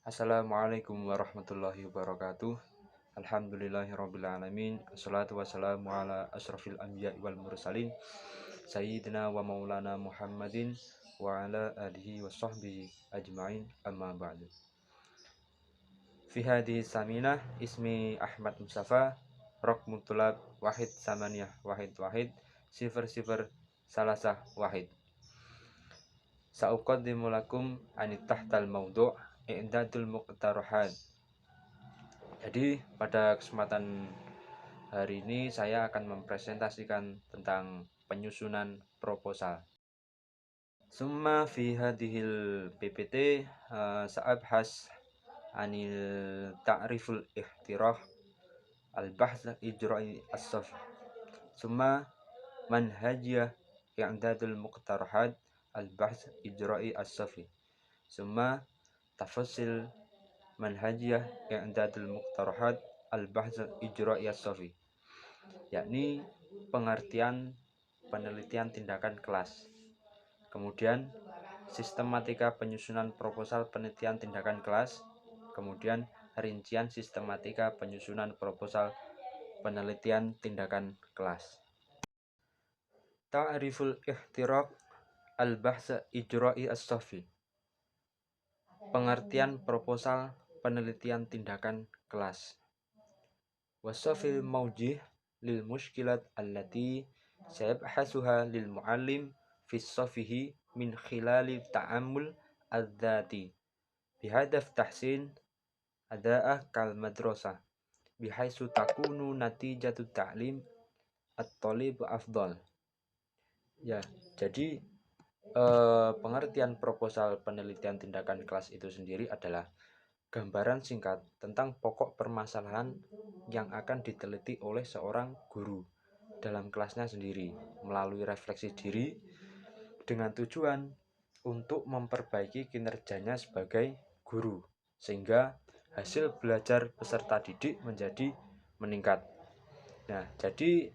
Assalamualaikum warahmatullahi wabarakatuh. Alhamdulillahirrabbilalamin. Assalatu wassalamu ala asrafil anbiya wal mursalin Sayyidina wa maulana Muhammadin wa ala alihi wa sahbihi ajma'in, amma ba'du. Fi hadhihi saminah ismi Ahmad Mustafa, Raqmu tulab wahid samaniyah wahid wahid sifar sifar salasah wahid. Sa'uqaddimu lakum anit tahtal mawdu' i'dadul muqtarahat. Jadi pada kesempatan hari ini saya akan mempresentasikan tentang penyusunan proposal. Summa fi hadhil PPT sa'abhas anil ta'riful ihtirah al-bahth ijra'i as-saf. Summa manhajiyah i'dadul muqtarahat al-bahth ijra'i as-safi. Summa tafassil manhajiyah i'dadul muqtarahat al-bahth ijra'i as-safi, yakni pengertian penelitian tindakan kelas. Kemudian sistematika penyusunan proposal penelitian tindakan kelas. Kemudian rincian sistematika penyusunan proposal penelitian tindakan kelas. Ta'riful ihtiraq al-bahth ijra'i as-safi. Pengertian proposal penelitian tindakan kelas. Wasafil mawjih lil mushkilat allati sayabhasuha lil muallim fi safihi min khilali ta'ammul adzati bihadaf tahsin ada'ah kal madrasah bihaisu takunu natijatu ta'lim at-talib afdal. Ya, jadi pengertian proposal penelitian tindakan kelas itu sendiri adalah gambaran singkat tentang pokok permasalahan yang akan diteliti oleh seorang guru dalam kelasnya sendiri melalui refleksi diri dengan tujuan untuk memperbaiki kinerjanya sebagai guru sehingga hasil belajar peserta didik menjadi meningkat. Nah, jadi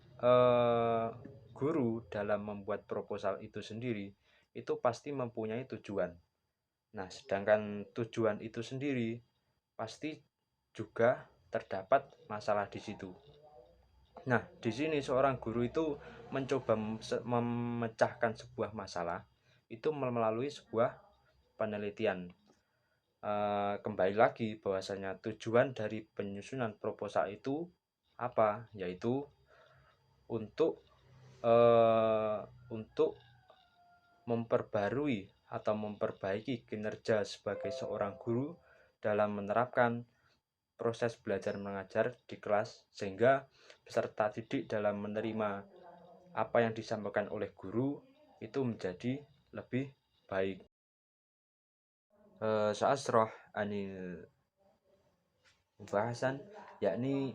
guru dalam membuat proposal itu sendiri itu pasti mempunyai tujuan. Nah, sedangkan tujuan itu sendiri pasti juga terdapat masalah di situ. Nah, di sini seorang guru itu mencoba memecahkan sebuah masalah itu melalui sebuah penelitian. Kembali lagi bahwasanya tujuan dari penyusunan proposal itu apa? Yaitu untuk memperbarui atau memperbaiki kinerja sebagai seorang guru dalam menerapkan proses belajar mengajar di kelas sehingga peserta didik dalam menerima apa yang disampaikan oleh guru itu menjadi lebih baik. Sa'asrah anil bahasan yakni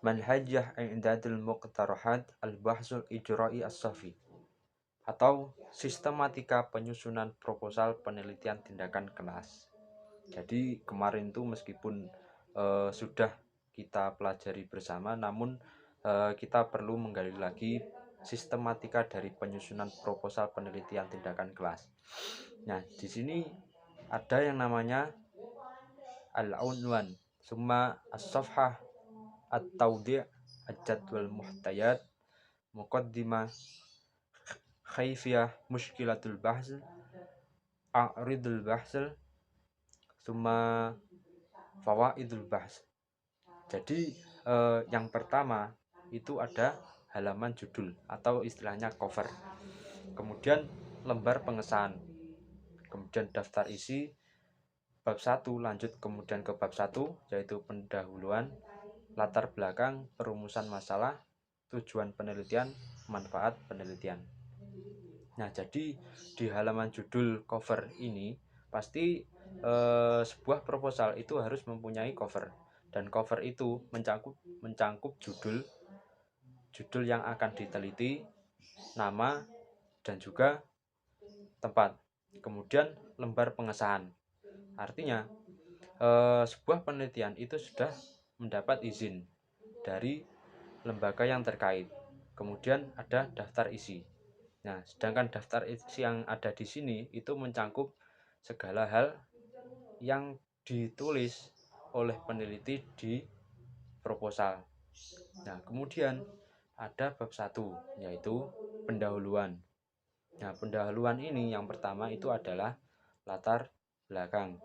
manhajah i'dadul muqtarahat al-bahsul ijra'i as-safi atau sistematika penyusunan proposal penelitian tindakan kelas. Jadi kemarin itu meskipun sudah kita pelajari bersama, namun kita perlu menggali lagi sistematika dari penyusunan proposal penelitian tindakan kelas. Nah, di sini ada yang namanya al-unwan, summa as-safhah, at-tawdi', al-jadwal muhtayat, muqaddimah, khaifiyah mushkilatul bahs, a'ridul bahs, summa fawaidul bahs. Jadi yang pertama itu ada halaman judul atau istilahnya cover. Kemudian lembar pengesahan. Kemudian daftar isi bab 1 lanjut kemudian ke bab 1 yaitu pendahuluan, latar belakang, perumusan masalah, tujuan penelitian, manfaat penelitian. Nah, jadi di halaman judul cover ini pasti sebuah proposal itu harus mempunyai cover, dan cover itu mencangkup judul yang akan diteliti, nama, dan juga tempat. Kemudian lembar pengesahan. Artinya sebuah penelitian itu sudah mendapat izin dari lembaga yang terkait. Kemudian ada daftar isi. Nah, sedangkan daftar isi yang ada di sini itu mencangkup segala hal yang ditulis oleh peneliti di proposal. Nah, kemudian ada bab 1 yaitu pendahuluan. Nah, pendahuluan ini yang pertama itu adalah latar belakang.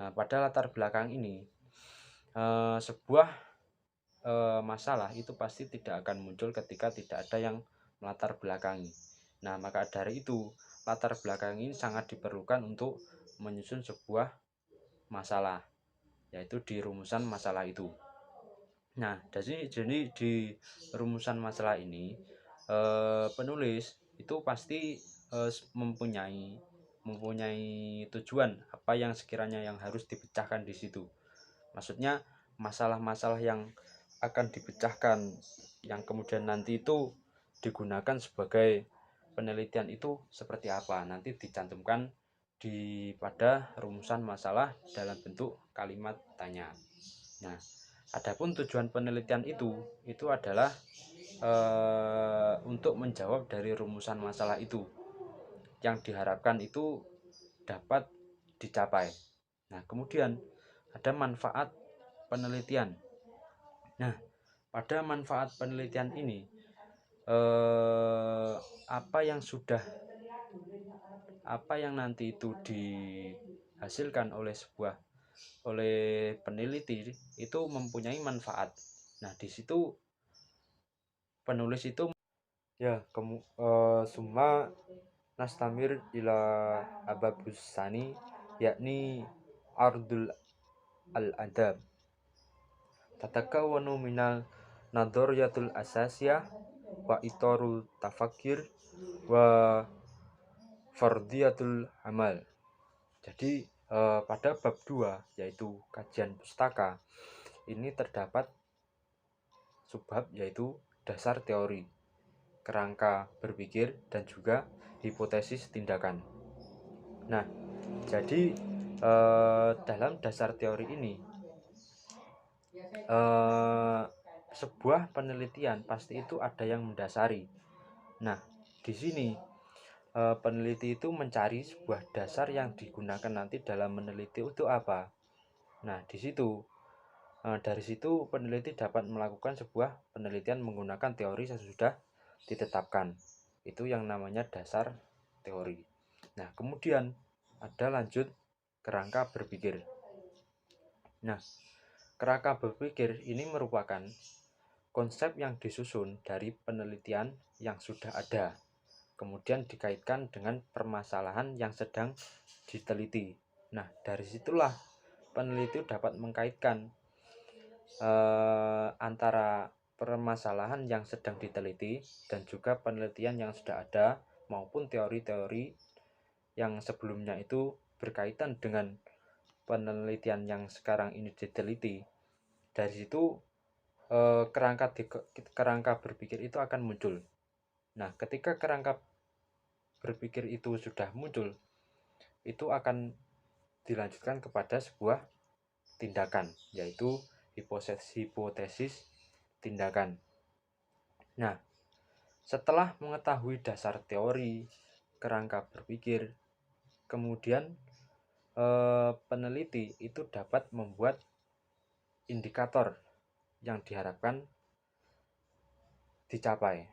Nah, pada latar belakang ini sebuah masalah itu pasti tidak akan muncul ketika tidak ada yang melatar belakangi. Nah, maka dari itu latar belakang ini sangat diperlukan untuk menyusun sebuah masalah, yaitu di rumusan masalah itu. Nah, jadi di rumusan masalah ini penulis itu pasti mempunyai tujuan apa yang sekiranya yang harus dipecahkan di situ. Maksudnya masalah-masalah yang akan dipecahkan yang kemudian nanti itu digunakan sebagai penelitian itu seperti apa, nanti dicantumkan pada rumusan masalah dalam bentuk kalimat tanya. Nah, adapun tujuan penelitian itu adalah untuk menjawab dari rumusan masalah itu yang diharapkan itu dapat dicapai. Nah, kemudian ada manfaat penelitian. Nah, pada manfaat penelitian ini apa yang nanti itu dihasilkan oleh peneliti itu mempunyai manfaat. Nah, di situ penulis itu summa nastamir ila ababus sani, yakni ardul al-adab tatakawanu minal nadhariyatul asasiyah wa itarul tafakir wa fardiyatul amal. Jadi pada bab 2 yaitu kajian pustaka ini terdapat subbab yaitu dasar teori, kerangka berpikir, dan juga hipotesis tindakan. Nah, jadi dalam dasar teori ini sebuah penelitian pasti itu ada yang mendasari. Nah, di sini peneliti itu mencari sebuah dasar yang digunakan nanti dalam meneliti untuk apa. Nah, dari situ peneliti dapat melakukan sebuah penelitian menggunakan teori yang sudah ditetapkan. Itu yang namanya dasar teori. Nah, kemudian ada lanjut kerangka berpikir. Nah, kerangka berpikir ini merupakan konsep yang disusun dari penelitian yang sudah ada, kemudian dikaitkan dengan permasalahan yang sedang diteliti. Nah, dari situlah peneliti dapat mengkaitkan antara permasalahan yang sedang diteliti dan juga penelitian yang sudah ada maupun teori-teori yang sebelumnya itu berkaitan dengan penelitian yang sekarang ini diteliti. Dari situ kerangka berpikir itu akan muncul. Nah, ketika kerangka berpikir itu sudah muncul, itu akan dilanjutkan kepada sebuah tindakan, yaitu hipotesis tindakan. Nah, setelah mengetahui dasar teori, kerangka berpikir, kemudian peneliti itu dapat membuat indikator yang diharapkan dicapai.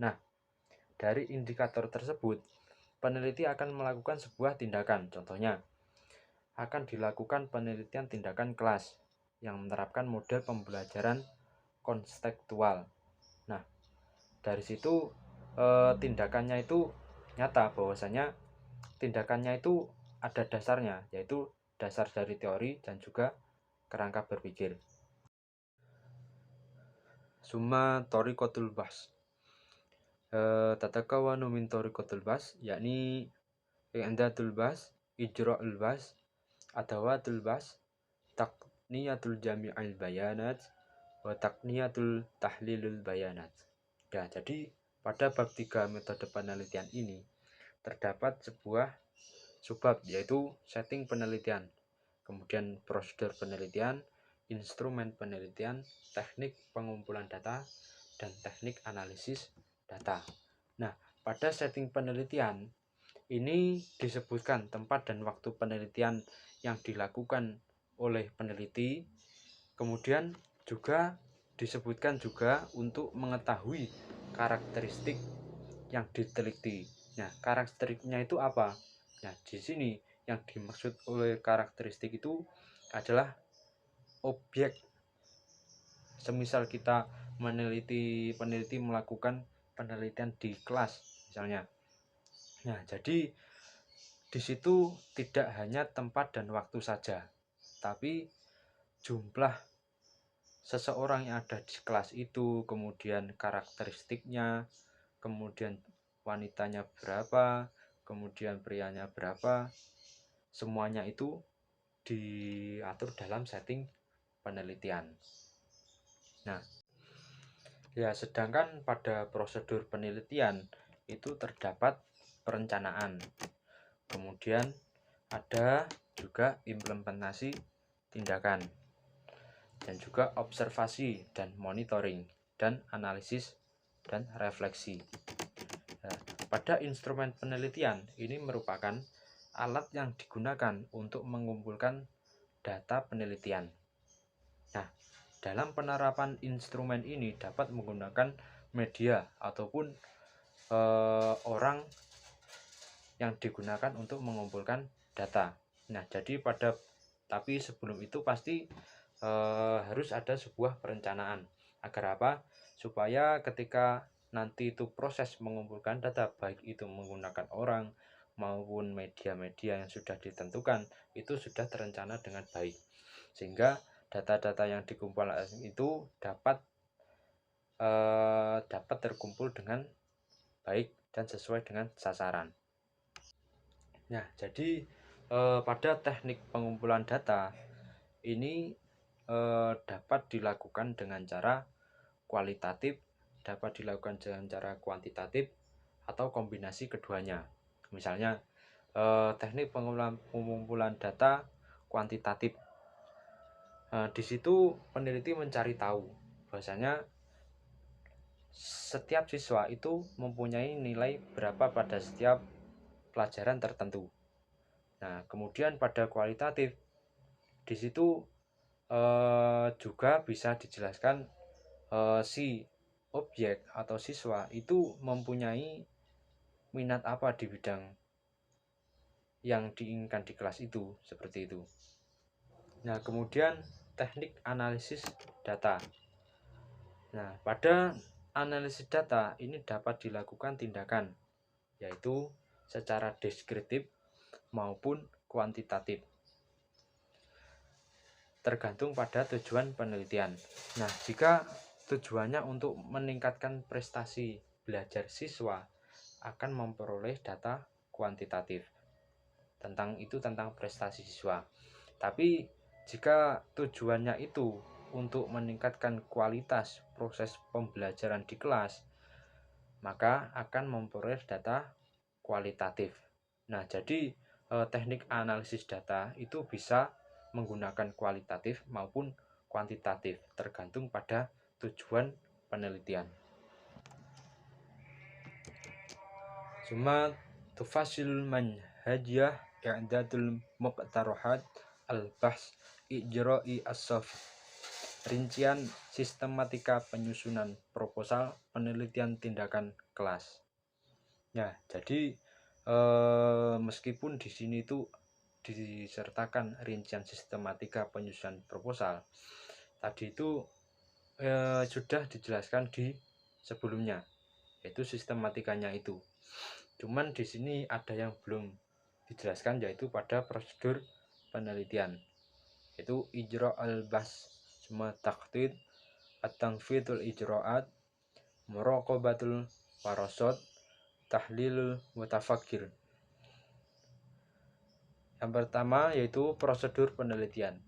Nah, dari indikator tersebut, peneliti akan melakukan sebuah tindakan. Contohnya, akan dilakukan penelitian tindakan kelas yang menerapkan model pembelajaran konstekstual. Nah, dari situ tindakannya itu nyata bahwasanya tindakannya itu ada dasarnya, yaitu dasar dari teori dan juga kerangka berpikir. Summa thariqatul bahs. Tatakawanu min thariqatul bahs, yakni i'datul bahs, ijra'ul bahs, adawatul bahs, takniyatul jami'il bayanat, wa takniyatul tahlilul bayanat. Ya, jadi pada bab 3 metode penelitian ini terdapat sebuah subbab yaitu setting penelitian, kemudian prosedur penelitian, instrumen penelitian, teknik pengumpulan data, dan teknik analisis data. Nah, pada setting penelitian Ini disebutkan tempat dan waktu penelitian yang dilakukan oleh peneliti. Kemudian juga disebutkan juga untuk mengetahui karakteristik yang diteliti. Nah, karakteristiknya itu apa? Nah, di sini yang dimaksud oleh karakteristik itu adalah objek. Semisal kita peneliti melakukan penelitian di kelas misalnya. Nah, jadi di situ tidak hanya tempat dan waktu saja, tapi jumlah seseorang yang ada di kelas itu, kemudian karakteristiknya, kemudian wanitanya berapa, kemudian prianya berapa, semuanya itu diatur dalam setting penelitian. Nah, ya sedangkan pada prosedur penelitian itu terdapat perencanaan, kemudian ada juga implementasi tindakan, dan juga observasi dan monitoring, dan analisis dan refleksi. Nah, pada instrumen penelitian ini merupakan alat yang digunakan untuk mengumpulkan data penelitian. Nah, dalam penerapan instrumen ini dapat menggunakan media ataupun orang yang digunakan untuk mengumpulkan data. Nah, jadi tapi sebelum itu pasti harus ada sebuah perencanaan. Agar apa? Supaya ketika nanti itu proses mengumpulkan data, baik itu menggunakan orang maupun media-media yang sudah ditentukan, itu sudah terencana dengan baik. Sehingga data-data yang dikumpulkan itu dapat terkumpul dengan baik dan sesuai dengan sasaran. Nah, jadi pada teknik pengumpulan data ini dapat dilakukan dengan cara kualitatif, dapat dilakukan dengan cara kuantitatif, atau kombinasi keduanya. Misalnya teknik pengumpulan data kuantitatif. Di situ peneliti mencari tahu bahwasanya setiap siswa itu mempunyai nilai berapa pada setiap pelajaran tertentu. Nah, kemudian pada kualitatif, di situ juga bisa dijelaskan si objek atau siswa itu mempunyai minat apa di bidang yang diinginkan di kelas itu, seperti itu. Nah, kemudian teknik analisis data. Nah, pada analisis data ini dapat dilakukan tindakan, yaitu secara deskriptif maupun kuantitatif, tergantung pada tujuan penelitian. Nah, jika tujuannya untuk meningkatkan prestasi belajar siswa, akan memperoleh data kuantitatif tentang prestasi siswa. Tapi jika tujuannya itu untuk meningkatkan kualitas proses pembelajaran di kelas, maka akan memperoleh data kualitatif. Nah, jadi teknik analisis data itu bisa menggunakan kualitatif maupun kuantitatif, tergantung pada tujuan penelitian. Suma tufasil manhajiyah i'dadul muqtarohat al-bahs ijra'i as-safi. Rincian sistematika penyusunan proposal penelitian tindakan kelas. Ya, jadi meskipun di sini itu disertakan rincian sistematika penyusunan proposal, tadi itu sudah dijelaskan di sebelumnya, yaitu sistematikanya itu. Cuman di sini ada yang belum dijelaskan, yaitu pada prosedur penelitian, yaitu ijra al-bahs, semua taktid, at-tanfidul ijra'at, muraqabatul warasat, tahlilul mutafakir. Yang pertama yaitu prosedur penelitian.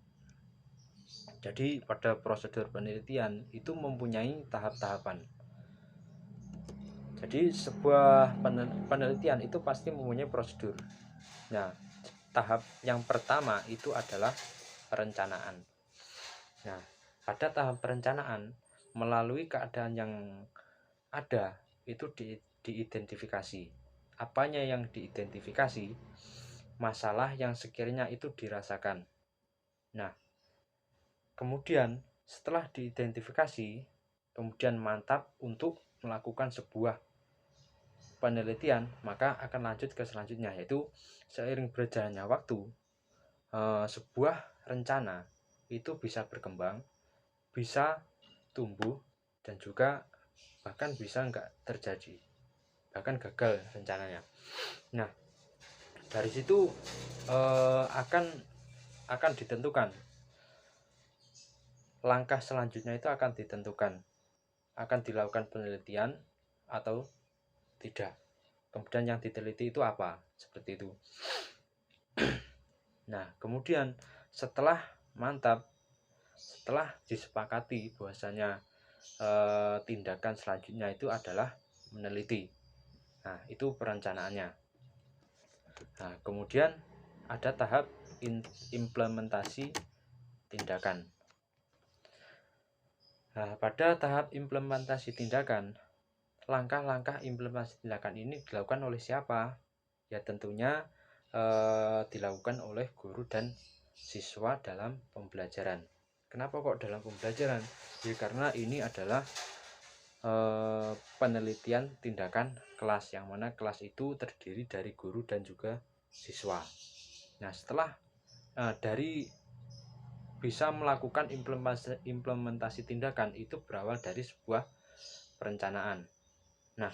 Jadi pada prosedur penelitian itu mempunyai tahap-tahapan. Jadi sebuah penelitian itu pasti mempunyai prosedur. Nah, tahap yang pertama itu adalah perencanaan. Nah, pada tahap perencanaan, melalui keadaan yang ada itu diidentifikasi apanya yang diidentifikasi, masalah yang sekiranya itu dirasakan. Nah, kemudian setelah diidentifikasi, kemudian mantap untuk melakukan sebuah penelitian, maka akan lanjut ke selanjutnya, yaitu seiring berjalannya waktu, sebuah rencana itu bisa berkembang, bisa tumbuh, dan juga bahkan bisa enggak terjadi, bahkan gagal rencananya. Nah, dari situ akan ditentukan langkah selanjutnya, itu akan ditentukan akan dilakukan penelitian atau tidak. Kemudian yang diteliti itu apa, seperti itu. Nah, kemudian setelah mantap, setelah disepakati bahwasanya tindakan selanjutnya itu adalah meneliti. Nah, itu perencanaannya. Nah, kemudian ada tahap implementasi tindakan. Nah, pada tahap implementasi tindakan, langkah-langkah implementasi tindakan ini dilakukan oleh siapa? Ya tentunya dilakukan oleh guru dan siswa dalam pembelajaran. Kenapa kok dalam pembelajaran? Ya karena ini adalah penelitian tindakan kelas, yang mana kelas itu terdiri dari guru dan juga siswa. Nah, setelah dari bisa melakukan implementasi tindakan itu berawal dari sebuah perencanaan. Nah,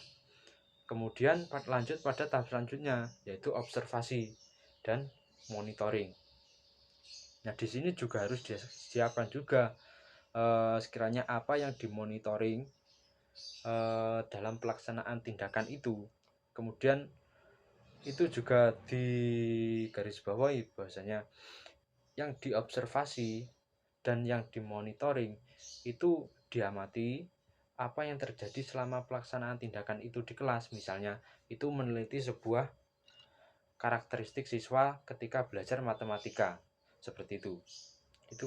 kemudian lanjut pada tahap selanjutnya, yaitu observasi dan monitoring. Nah, di sini juga harus disiapkan juga sekiranya apa yang dimonitoring dalam pelaksanaan tindakan itu. Kemudian itu juga digarisbawahi bahwasanya yang diobservasi dan yang dimonitoring itu diamati apa yang terjadi selama pelaksanaan tindakan itu di kelas. Misalnya itu meneliti sebuah karakteristik siswa ketika belajar matematika, seperti itu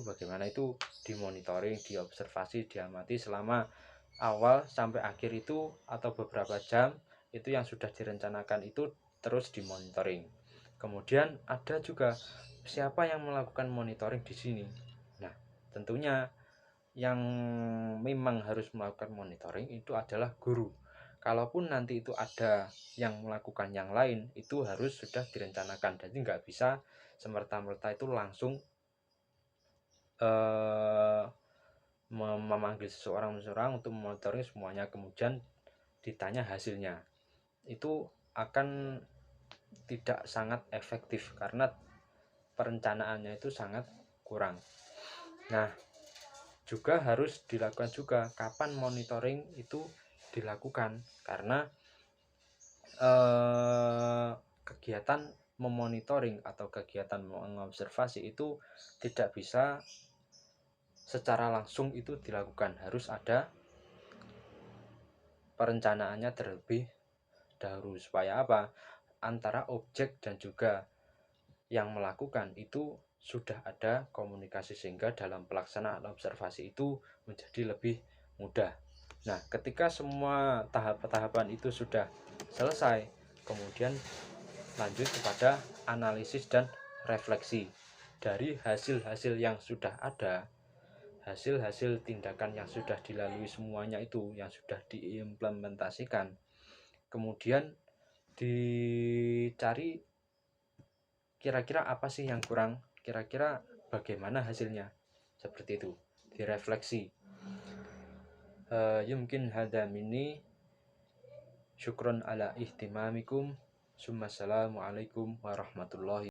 bagaimana itu dimonitoring, diobservasi, diamati selama awal sampai akhir itu, atau beberapa jam itu yang sudah direncanakan itu terus dimonitoring. Kemudian ada juga siapa yang melakukan monitoring di sini. Nah, tentunya yang memang harus melakukan monitoring itu adalah guru. Kalaupun nanti itu ada yang melakukan yang lain, itu harus sudah direncanakan. Jadi nggak bisa semerta-merta itu langsung memanggil seseorang untuk memonitoring semuanya, kemudian ditanya hasilnya. Itu akan tidak sangat efektif karena perencanaannya itu sangat kurang. Nah, juga harus dilakukan juga kapan monitoring itu dilakukan, karena kegiatan memonitoring atau kegiatan mengobservasi itu tidak bisa secara langsung itu dilakukan, harus ada perencanaannya terlebih dahulu. Supaya apa? Antara objek dan juga yang melakukan itu sudah ada komunikasi, sehingga dalam pelaksanaan observasi itu menjadi lebih mudah. Nah, ketika semua tahap-tahapan itu sudah selesai, kemudian lanjut kepada analisis dan refleksi dari hasil-hasil yang sudah ada, hasil-hasil tindakan yang sudah dilalui semuanya itu, yang sudah diimplementasikan. Kemudian dicari kira-kira apa sih yang kurang, kira-kira bagaimana hasilnya, seperti itu, direfleksi. Yumkin hadza minni, syukron ala ihtimamikum, summa assalamualaikum warahmatullahi